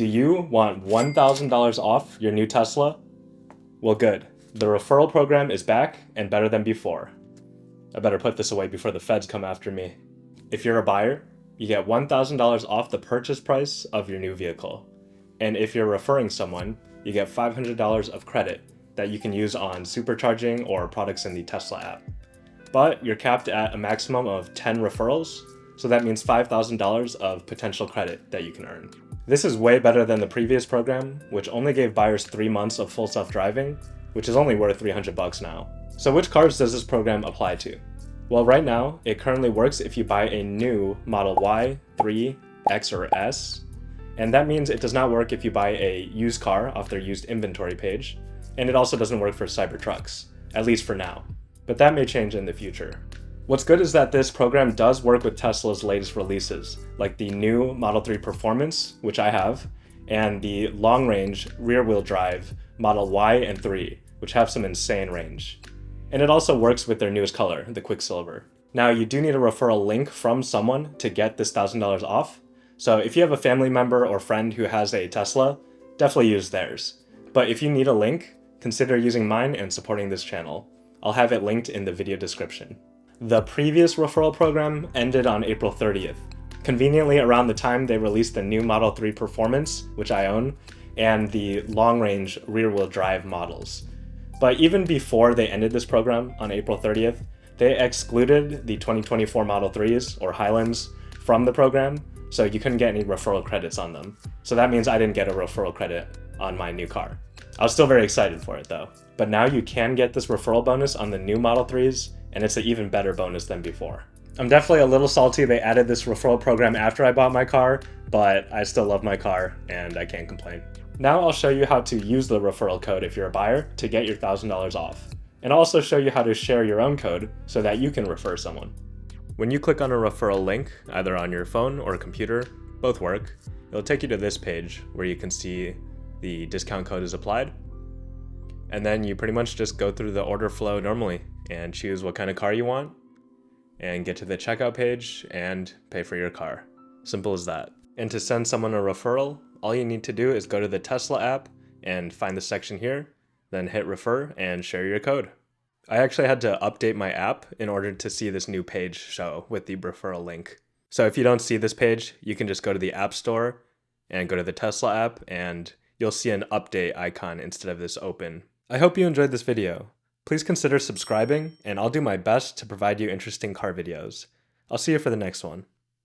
Do you want $1,000 off your new Tesla? Well, good. The referral program is back and better than before. I better put this away before the feds come after me. If you're a buyer, you get $1,000 off the purchase price of your new vehicle. And if you're referring someone, you get $500 of credit that you can use on supercharging or products in the Tesla app. But you're capped at a maximum of 10 referrals, so that means $5,000 of potential credit that you can earn. This is way better than the previous program, which only gave buyers 3 months of full self-driving, which is only worth $300 now. So which cars does this program apply to? Well, right now, it currently works if you buy a new Model Y, 3, X, or S, and that means it does not work if you buy a used car off their used inventory page, and it also doesn't work for cybertrucks, at least for now. But that may change in the future. What's good is that this program does work with Tesla's latest releases, like the new Model 3 Performance, which I have, and the long-range rear-wheel drive Model Y and 3, which have some insane range. And it also works with their newest color, the Quicksilver. Now, you do need a referral link from someone to get this $1,000 off, so if you have a family member or friend who has a Tesla, definitely use theirs. But if you need a link, consider using mine and supporting this channel. I'll have it linked in the video description. The previous referral program ended on April 30th, conveniently around the time they released the new Model 3 Performance, which I own, and the long-range rear-wheel drive models. But even before they ended this program on April 30th, they excluded the 2024 Model 3s, or Highlands, from the program, so you couldn't get any referral credits on them. So that means I didn't get a referral credit on my new car. I was still very excited for it though. But now you can get this referral bonus on the new Model 3s, and it's an even better bonus than before. I'm definitely a little salty they added this referral program after I bought my car, but I still love my car and I can't complain. Now I'll show you how to use the referral code if you're a buyer to get your $1,000 off. And I'll also show you how to share your own code so that you can refer someone. When you click on a referral link, either on your phone or computer, both work, it'll take you to this page where you can see the discount code is applied. And then you pretty much just go through the order flow normally and choose what kind of car you want and get to the checkout page and pay for your car. Simple as that. And to send someone a referral, all you need to do is go to the Tesla app and find the section here, then hit refer and share your code. I actually had to update my app in order to see this new page show with the referral link. So if you don't see this page, you can just go to the App Store and go to the Tesla app and you'll see an update icon instead of this open. I hope you enjoyed this video. Please consider subscribing and I'll do my best to provide you interesting car videos. I'll see you for the next one.